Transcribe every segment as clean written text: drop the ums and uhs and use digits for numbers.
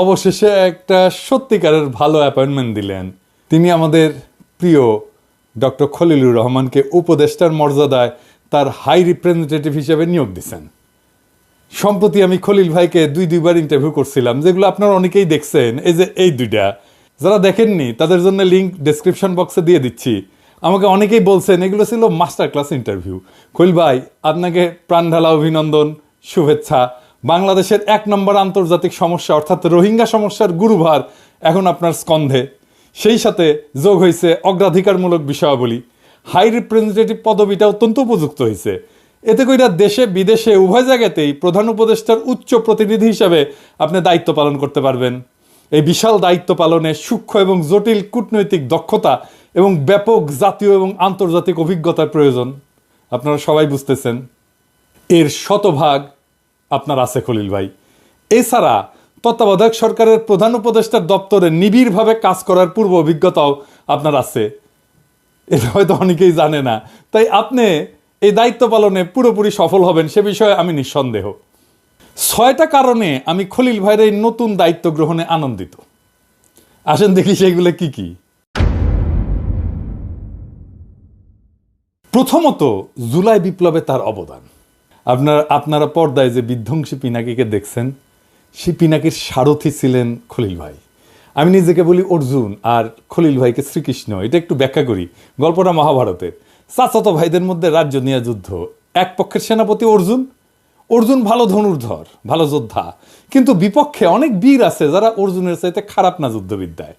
অবশেষে একটা সত্যিকারের ভালো অ্যাপয়েন্টমেন্ট দিলেন। তিনি আমাদের প্রিয় ডক্টর খলিলুর রহমানকে উপদেষ্টার মর্যাদায় তার হাই রিপ্রেজেন্টেটিভ হিসেবে নিয়োগ দিয়েছেন। সম্প্রতি আমি খলিল ভাইকে দুইবার ইন্টারভিউ করছিলাম, যেগুলো আপনারা অনেকেই দেখছেন। এই যে এই দুইটা, যারা দেখেননি তাদের জন্য লিঙ্ক ডেসক্রিপশন বক্সে দিয়ে দিচ্ছি। আমাকে অনেকেই বলছেন এগুলো ছিল মাস্টার ক্লাস ইন্টারভিউ। খলিল ভাই, আপনাকে প্রাণঢালা অভিনন্দন, শুভেচ্ছা। বাংলাদেশের 1 নম্বর আন্তর্জাতিক সমস্যা অর্থাৎ রোহিঙ্গা সমস্যার গুরুভার এখন আপনার স্কন্ধে। সেই সাথে যোগ হয়েছে অগ্রাধিকারমূলক বিষয়াবলী। হাই রিপ্রেজেন্টেটিভ পদবিটা অত্যন্ত উপযুক্ত হয়েছে। এতে কইরা দেশে বিদেশে উভয় জায়গাতেই প্রধান উপদেষ্টার উচ্চ প্রতিনিধি হিসাবে আপনি দায়িত্ব পালন করতে পারবেন। এই বিশাল দায়িত্ব পালনে সূক্ষ্ম এবং জটিল কূটনৈতিক দক্ষতা এবং ব্যাপক জাতীয় এবং আন্তর্জাতিক অভিজ্ঞতার প্রয়োজন। আপনারা সবাই বুঝতেছেন, এর শতভাগ আপনার আছে খলিল ভাই। এছাড়া তত্ত্বাবধায়ক সরকারের প্রধান উপদেষ্টার দপ্তরে নিবিড়ভাবে কাজ করার পূর্ব অভিজ্ঞতাও আপনার আছে। এটা হয়তো অনেকেই জানে না। তাই আপনি এই দায়িত্ব পালনে পুরোপুরি সফল হবেন সে বিষয়ে আমি নিঃসন্দেহ। 6টা কারণে আমি খলিল ভাইয়ের এই নতুন দায়িত্ব গ্রহণে আনন্দিত। আসেন দেখি সেগুলো কি কি। প্রথমত, জুলাই বিপ্লবে তার অবদান। আপনারা পর্দায় যে বিধ্বংসী পিনাকিকে দেখছেন, সেই পিনাকির সারথি ছিলেন খলিল ভাই। আমি নিজেকে বলি অর্জুন আর খলিল ভাইকে শ্রীকৃষ্ণ। এটা একটু ব্যাখ্যা করি। গল্পটা মহাভারতের। চাচাতো ভাইদের মধ্যে রাজ্য নিয়ে যুদ্ধ। এক পক্ষের সেনাপতি অর্জুন। অর্জুন ভালো ধনুর্ধর, ভালো যোদ্ধা, কিন্তু বিপক্ষে অনেক বীর আছে যারা অর্জুনের চাইতে খারাপ না যুদ্ধবিদ্যায়,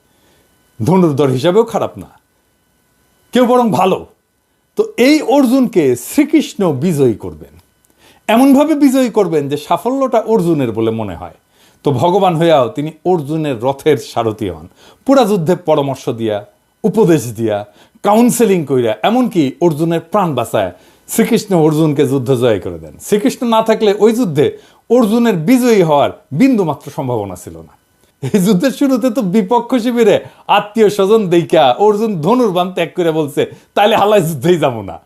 ধনুর্ধর হিসাবেও খারাপ না, কেউ বরং ভালো। তো এই অর্জুনকে শ্রীকৃষ্ণ বিজয়ী করবেন, এমনভাবে বিজয়ী করবেন যে সাফল্যটা অর্জুনের বলে মনে হয়। তো ভগবান হইয়াও তিনি অর্জুনের রথের সারথি হন, পুরা যুদ্ধে পরামর্শ দিয়া, উপদেশ দিয়া, কাউন্সেলিং কইরা, এমনকি অর্জুনের প্রাণ বাঁচায় শ্রীকৃষ্ণ অর্জুনকে যুদ্ধ জয় করে দেন। শ্রীকৃষ্ণ না থাকলে ওই যুদ্ধে অর্জুনের বিজয়ী হওয়ার বিন্দুমাত্র সম্ভাবনা ছিল না। এই যুদ্ধের শুরুতে তো বিপক্ষ শিবিরে আত্মীয় স্বজন দেইকা অর্জুন ধনুর্বাণ ত্যাগ করে বলছে, তাইলে হালায় যুদ্ধেই যাবো না।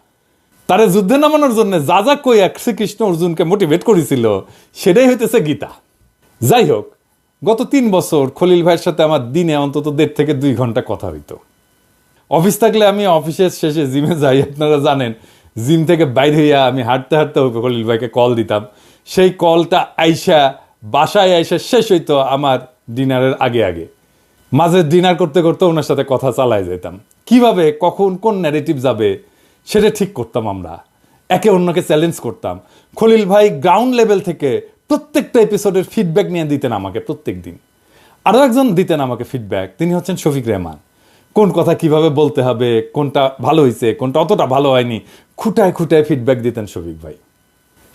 তারে যুদ্ধে নামানোর জন্য যা যা কইয়া শ্রীকৃষ্ণ অর্জুনকে মোটিভেট করেছিল, সেটাই হইতেছে গীতা। যাই হোক, গত 3 বছর খলিল ভাইয়ের সাথে আমার দিনে অন্তত 1.5 থেকে 2 ঘন্টা কথা হইতো। অফিস থাকলে আমি অফিসের শেষে জিমে যাই, আপনারা জানেন। জিম থেকে বাইরে হইয়া আমি হাঁটতে হাঁটতে খলিল ভাইকে কল দিতাম। সেই কলটা বাসায় আইসা শেষ হইতো আমার ডিনারের আগে আগে। মাঝে ডিনার করতে করতে ওনার সাথে কথা চালায় যেতাম। কিভাবে কখন কোন ন্যারেটিভ যাবে সেটা ঠিক করতাম আমরা, একে অন্যকে চ্যালেঞ্জ করতাম। খলিল ভাই গ্রাউন্ড লেভেল থেকে প্রত্যেকটা এপিসোডের ফিডব্যাক নিয়ে দিতেন আমাকে প্রত্যেক দিন। আরও একজন দিতেন আমাকে ফিডব্যাক, তিনি হচ্ছেন শফিক রেহমান। কোন কথা কিভাবে বলতে হবে, কোনটা ভালো হয়েছে, কোনটা অতটা ভালো হয়নি, খুঁটায় খুঁটায় ফিডব্যাক দিতেন শফিক ভাই।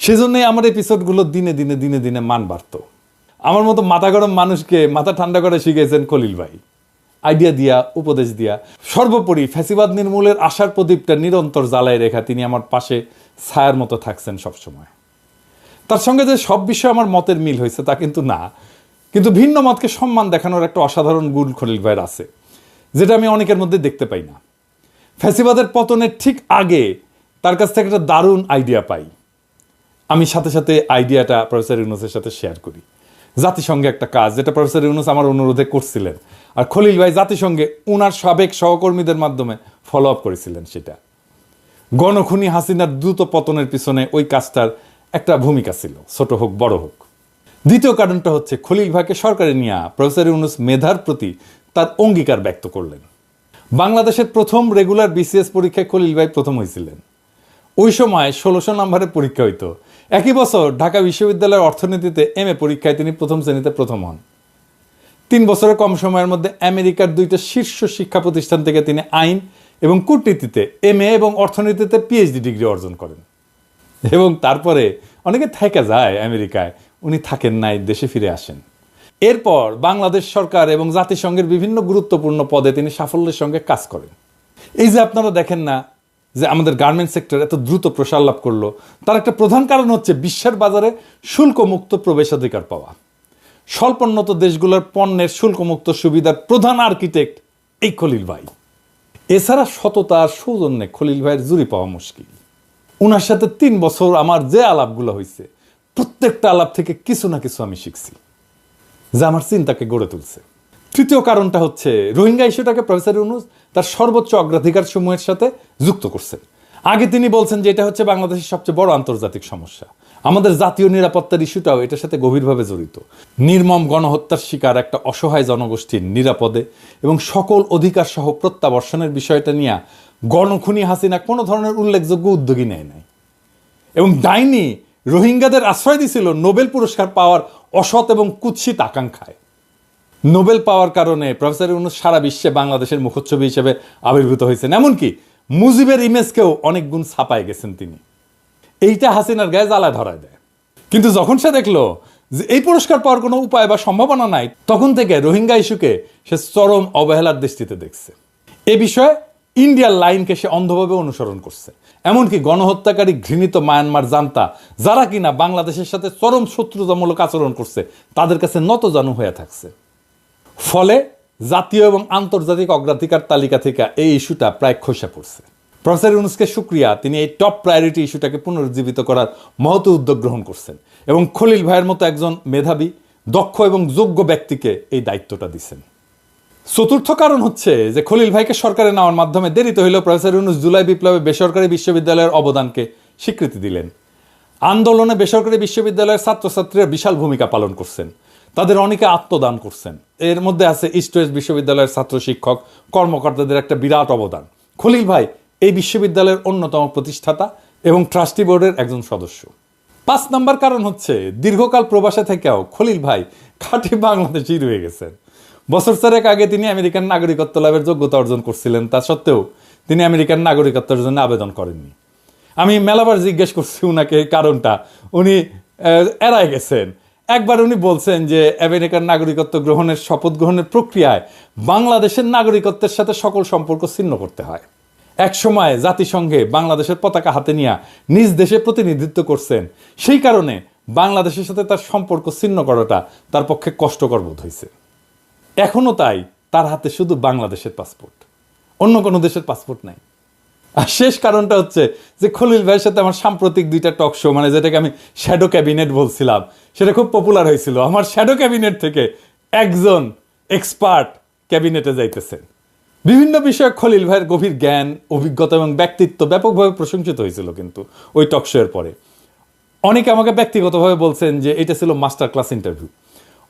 সেজন্যই আমার এপিসোডগুলো দিনে দিনে দিনে দিনে মান বাড়ত। আমার মতো মাথা গরম মানুষকে মাথা ঠান্ডা করে শিখিয়েছেন খলিল ভাই, আইডিয়া দিয়া, উপদেশ দিয়া। সর্বোপরি ফ্যাসিবাদ নির্মূলের আশার প্রদীপটা নিরন্তর জ্বালায় রেখা তিনি আমার পাশে ছায়ার মতো থাকছেন সবসময়। তার সঙ্গে যে সব বিষয়ে আমার মতের মিল হয়েছে তা কিন্তু না, কিন্তু ভিন্ন মতকে সম্মান দেখানোর একটা অসাধারণ গুণ খলিল ভাইয়ের আছে, যেটা আমি অনেকের মধ্যে দেখতে পাই না। ফ্যাসিবাদের পতনের ঠিক আগে তার কাছ থেকে একটা দারুণ আইডিয়া পাই। আমি সাথে সাথে আইডিয়াটা প্রফেসর ইউনূসের সাথে শেয়ার করি। জাতিসংঘে একটা কাজ, যেটা প্রফেসর ইউনূস আমার অনুরোধে করছিলেন, আর খলিল ভাই জাতিসংঘে ওনার সাবেক সহকর্মীদের মাধ্যমে ফলো আপ করেছিলেন। সেটা গণখুনি হাসিনার দ্রুত পতনের পিছনে ওই কাজটার একটা ভূমিকা ছিল, ছোট হোক বড় হোক। দ্বিতীয় কারণটা হচ্ছে খলিল ভাইকে সরকারে নিয়ে প্রফেসর ইউনূস মেধার প্রতি তার অঙ্গীকার ব্যক্ত করলেন। বাংলাদেশের প্রথম রেগুলার বিসিএস পরীক্ষায় খলিল ভাই প্রথম হয়েছিলেন। ওই সময় 1600 নম্বরের পরীক্ষা হইতো। একই বছর ঢাকা বিশ্ববিদ্যালয়ের অর্থনীতিতে MA পরীক্ষায় তিনি প্রথম শ্রেণীতে প্রথম হন। 3 বছরের কম সময়ের মধ্যে আমেরিকার 2টা শীর্ষ শিক্ষা প্রতিষ্ঠান থেকে তিনি আইন এবং কূটনীতিতে MA এবং অর্থনীতিতে PhD ডিগ্রি অর্জন করেন। এবং তারপরে অনেকে থেকে যায় আমেরিকায়, উনি থাকেন নাই, দেশে ফিরে আসেন। এরপর বাংলাদেশ সরকার এবং জাতিসংঘের বিভিন্ন গুরুত্বপূর্ণ পদে তিনি সাফল্যের সঙ্গে কাজ করেন। এই যে আপনারা দেখেন না যে আমাদের গার্মেন্টস সেক্টর এত দ্রুত প্রসার লাভ করলো, তার একটা প্রধান কারণ হচ্ছে বিশ্বের বাজারে শুল্কমুক্ত প্রবেশাধিকার পাওয়া। স্বল্পোন্নত দেশগুলোর পণ্যের শুল্কমুক্ত সুবিধার প্রধান আর্কিটেক্ট এই খলিল ভাই। এছাড়া সততা আর সৌজন্যে খলিল ভাইয়ের জুড়ি পাওয়া মুশকিল। ওনার সাথে 3 বছর আমার যে আলাপগুলো হয়েছে, প্রত্যেকটা আলাপ থেকে কিছু না কিছু আমি শিখছি। যা আমার চিন্তাকে গড়ে তুলছে। তৃতীয় কারণটা হচ্ছে রোহিঙ্গা ইস্যুটাকে প্রফেসর ইউনূস তার সর্বোচ্চ অগ্রাধিকার সমূহের সাথে যুক্ত করছেন। আগে তিনি বলছেন যে এটা হচ্ছে বাংলাদেশের সবচেয়ে বড় আন্তর্জাতিক সমস্যা, আমাদের জাতীয় নিরাপত্তার ইস্যুটাও এটার সাথে গভীরভাবে জড়িত। নির্মম গণহত্যার শিকার একটা অসহায় জনগোষ্ঠীর নিরাপদে এবং সকল অধিকার সহ প্রত্যাবর্ষণের বিষয়টা নিয়ে গণখুনি হাসিনা কোনো ধরনের উল্লেখযোগ্য উদ্যোগী নেয় নাই, এবং ডাইনি রোহিঙ্গাদের আশ্রয় দিছিল নোবেল পুরস্কার পাওয়ার অসৎ এবং কুৎসিত আকাঙ্ক্ষায়। নোবেল পাওয়ার কারণে প্রফেসর ইউনূস সারা বিশ্বে বাংলাদেশের মুখচ্ছবি হিসেবে আবির্ভূত হয়েছেন, এমনকি মুজিবের ইমেজকেও অনেক গুণ ছাপায় গেছেন তিনি। এইটা হাসিনার গায়ে জ্বালা ধরায় দেয়। কিন্তু যখন সে দেখলো যে এই পুরস্কার পাওয়ার কোনো উপায় বা সম্ভাবনা নাই, তখন থেকে রোহিঙ্গা ইস্যুকে সে চরম অবহেলার দৃষ্টিতে দেখছে। এ বিষয়ে ইন্ডিয়ার লাইনকে সে অন্ধভাবে অনুসরণ করছে। এমনকি গণহত্যাকারী ঘৃণিত মায়ানমার জান্তা, যারা কিনা বাংলাদেশের সাথে চরম শত্রুতামূলক আচরণ করছে, তাদের কাছে নতজানু হয়ে থাকছে। ফলে জাতীয় এবং আন্তর্জাতিক অগ্রাধিকার তালিকা থেকে এই ইস্যুটা প্রায় খসে পড়ছে। প্রফেসর ইউনূসকে শুকরিয়া, তিনি এই টপ প্রায়োরিটি ইস্যুটাকে পুনরুজ্জীবিত করার মহৎ উদ্যোগ গ্রহণ করছেন এবং খলিল ভাইয়ের মতো একজন মেধাবী, দক্ষ এবং যোগ্য ব্যক্তিকে এই দায়িত্বটা দিচ্ছেন। চতুর্থ কারণ হচ্ছে যে খলিল ভাইকে সরকারে নেওয়ার মাধ্যমে দেরিতে হইলেও প্রফেসর ইউনূস জুলাই বিপ্লবে বেসরকারি বিশ্ববিদ্যালয়ের অবদানকে স্বীকৃতি দিলেন। আন্দোলনে বেসরকারি বিশ্ববিদ্যালয়ের ছাত্রছাত্রীরা বিশাল ভূমিকা পালন করছেন, তাদের অনেকে আত্মদান করছেন। এর মধ্যে আছে ইস্ট ওয়েস্ট বিশ্ববিদ্যালয়ের ছাত্র শিক্ষক কর্মকর্তাদের একটা বিরাট অবদান। খলিল ভাই এই বিশ্ববিদ্যালয়ের অন্যতম প্রতিষ্ঠাতা এবং ট্রাস্টি বোর্ডের একজন সদস্য। 5 নম্বর কারণ হচ্ছে দীর্ঘকাল প্রবাসে থেকেও খলিল ভাই খাঁটি বাংলাদেশি রয়ে গেছেন। বছর 4 আগে তিনি আমেরিকান নাগরিকত্ব লাভের যোগ্যতা অর্জন করছিলেন, তা সত্ত্বেও তিনি আমেরিকান নাগরিকত্বের জন্য আবেদন করেননি। আমি মেলাবার জিজ্ঞেস করছি উনাকে এই কারণটা, উনি এড়ায় গেছেন। একবার উনি বলছেন যে আমেরিকান নাগরিকত্ব গ্রহণের শপথ গ্রহণের প্রক্রিয়ায় বাংলাদেশের নাগরিকত্বের সাথে সকল সম্পর্ক ছিন্ন করতে হয়। এক সময় জাতিসংঘে বাংলাদেশের পতাকা হাতে নিয়ে নিজ দেশে প্রতিনিধিত্ব করছেন, সেই কারণে বাংলাদেশের সাথে তার সম্পর্ক ছিন্ন করাটা তার পক্ষে কষ্টকর বোধ হয়েছে। এখনো তাই তার হাতে শুধু বাংলাদেশের পাসপোর্ট, অন্য কোনো দেশের পাসপোর্ট নাই। আর শেষ কারণটা হচ্ছে যে খলিল ভাইয়ের সাথে আমার সাম্প্রতিক 2টা টক শো, মানে যেটাকে আমি শ্যাডো ক্যাবিনেট বলছিলাম, সেটা খুব পপুলার হয়েছিল। আমার শ্যাডো ক্যাবিনেট থেকে একজন এক্সপার্ট ক্যাবিনেটে যাইতেছেন। বিভিন্ন বিষয়ে খলিল ভাইয়ের গভীর জ্ঞান, অভিজ্ঞতা এবং ব্যক্তিত্ব ব্যাপকভাবে প্রশংসিত হয়েছিল। কিন্তু ওই টক শো এর পরে অনেকে আমাকে ব্যক্তিগতভাবে বলছেন যে এটা ছিল মাস্টার ক্লাস ইন্টারভিউ।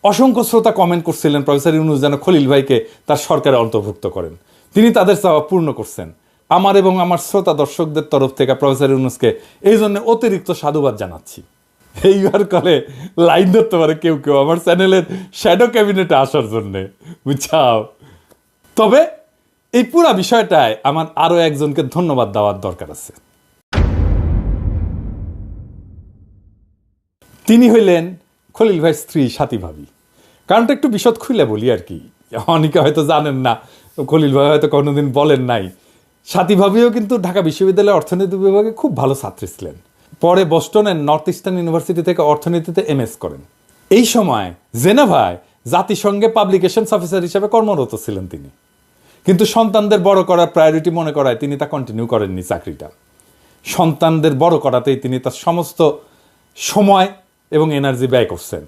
অসংখ্য শ্রোতা কমেন্ট করছিলেন প্রফেসর ইউনূস যেন খলিল ভাইকে তার সরকারে অন্তর্ভুক্ত করেন। তিনি তাদের চাওয়া পূর্ণ করছেন। আমার এবং আমার শ্রোতা দর্শকদের তরফ থেকে প্রফেসর ইউনূসকে এই জন্য অতিরিক্ত সাধুবাদ জানাচ্ছি। এইবার কলে লাইন ধরতে পারে কেউ কেউ আমার চ্যানেলের শ্যাডো ক্যাবিনেটে আসার জন্যে, বুঝছাও। তবে এই পুরা বিষয়টায় আমার আরো একজনকে ধন্যবাদ দেওয়ার দরকার আছে। তিনি হইলেন খলিল ভাইয়ের স্ত্রী সাথী ভাবি। কারণটা একটু বিশদ খুলে বলি আর কি, অনেকে হয়তো জানেন না, খলিল ভাই হয়তো কোনোদিন বলেন নাই। সাথী ভাবিও কিন্তু ঢাকা বিশ্ববিদ্যালয়ের অর্থনীতি বিভাগে খুব ভালো ছাত্রী ছিলেন। পরে বস্টনের নর্থ ইস্টার্ন ইউনিভার্সিটি থেকে অর্থনীতিতে MS করেন। এই সময় জেনেভায় জাতিসংঘে পাবলিকেশনস অফিসার হিসেবে কর্মরত ছিলেন তিনি। কিন্তু সন্তানদের বড় করার প্রায়োরিটি মনে করায় তিনি তা কন্টিনিউ করেননি চাকরিটা। সন্তানদের বড় করাতেই তিনি তার সমস্ত সময় এবং এনার্জি ব্যয় করছেন।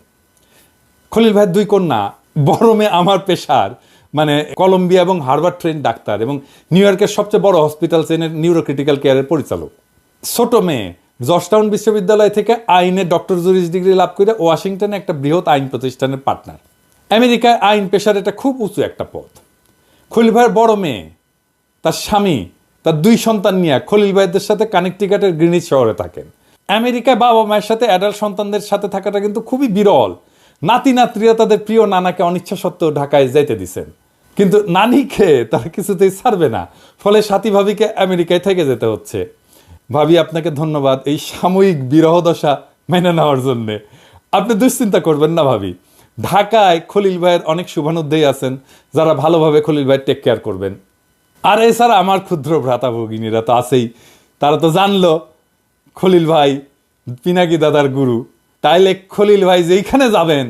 খলিল ভাইয়ের 2 কন্যা, বড় মেয়ে আমার পেশার, মানে কলম্বিয়া এবং হার্ভার্ড ট্রেন ডাক্তার এবং নিউ ইয়র্কের সবচেয়ে বড় হসপিটাল চেনের নিউরোক্রিটিক্যাল কেয়ারের পরিচালক। ছোট মেয়ে জর্জটাউন বিশ্ববিদ্যালয় থেকে আইনে ডক্টর জুরিস ডিগ্রি লাভ করে ওয়াশিংটনে একটা বৃহৎ আইন প্রতিষ্ঠানের পার্টনার। আমেরিকায় আইন পেশার এটা খুব উঁচু একটা পদ। খলিল ভাইয়ের বড় মেয়ে, তার স্বামী, তার 2 সন্তান নিয়ে খলিল ভাইদের সাথে কানেকটিকাটের গ্রিনিচ শহরে থাকেন। আমেরিকায় বাবা মায়ের সাথে অ্যাডাল্ট সন্তানদের সাথে থাকাটা কিন্তু খুবই বিরল। নাতি নাতরিরা তাদের প্রিয় নানাকে অনিচ্ছা সত্ত্বেও ঢাকায় যাইতে দিছেন, কিন্তু নানিকে তারা কিছুতেই ছাড়বে না। ফলে সাথী ভাবিকে আমেরিকায় থেকে যেতে হচ্ছে। ভাবি, আপনাকে ধন্যবাদ এই সাময়িক বিরহ দশা মেনে নেওয়ার জন্যে। আপনি দুশ্চিন্তা করবেন না ভাবি, ঢাকায় খলিল ভাইয়ের অনেক শুভানুধ্যায়ী আছেন যারা ভালোভাবে খলিল ভাইয়ের টেক কেয়ার করবেন। আর এছাড়া আমার ক্ষুদ্র ভ্রাতা ভগিনীরা তো আছেই, তারা তো জানলো খলিল ভাই পিনাকি দাদার গুরু। তাইলে খলিল ভাই যেইখানে যাবেন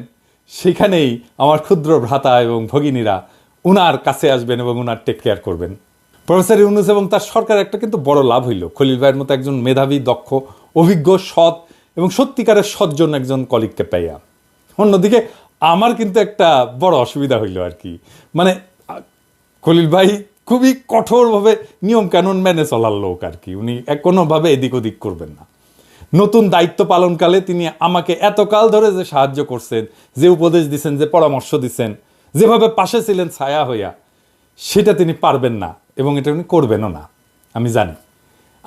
সেখানেই আমার ক্ষুদ্র ভ্রাতা এবং ভগিনীরা উনার কাছে আসবেন এবং উনার টেক কেয়ার করবেন। প্রফেসর ইউনূস এবং তার সরকার একটা কিন্তু বড় লাভ হইল খলিল ভাইয়ের মতো একজন মেধাবী, দক্ষ, অভিজ্ঞ, সৎ এবং সত্যিকারের সজ্জন একজন কলিগকে পাইয়া। অন্যদিকে আমার কিন্তু একটা বড় অসুবিধা হইল আর কি, মানে খলিল ভাই খুবই কঠোরভাবে নিয়ম কানুন মেনে চলার লোক আর কি, উনি কোনোভাবে এদিক ওদিক করবেন না। নতুন দায়িত্ব পালনকালে তিনি আমাকে এতকাল ধরে যে সাহায্য করছেন, যে উপদেশ দিচ্ছেন, যে পরামর্শ দিচ্ছেন, যেভাবে পাশে ছিলেন ছায়া হইয়া, সেটা তিনি পারবেন না এবং এটা উনি করবেনও না, আমি জানি।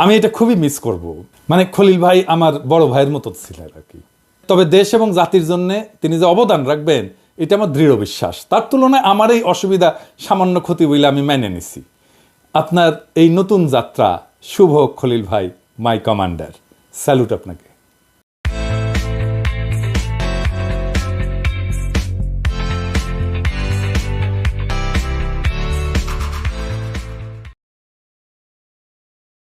আমি এটা খুবই মিস করব। মানে খলিল ভাই আমার বড় ভাইয়ের মতো ছিলেন আর কি। তবে দেশ এবং জাতির জন্য তিনি যে অবদান রাখবেন, এটা আমার দৃঢ় বিশ্বাস। তার তুলনায় আমার এই অসুবিধা সামান্য ক্ষতি বলে আমি মেনে নিছি। আপনার এই নতুন যাত্রা শুভ খলিল ভাই, মাই কমান্ডার। স্যালুট আপনাকে।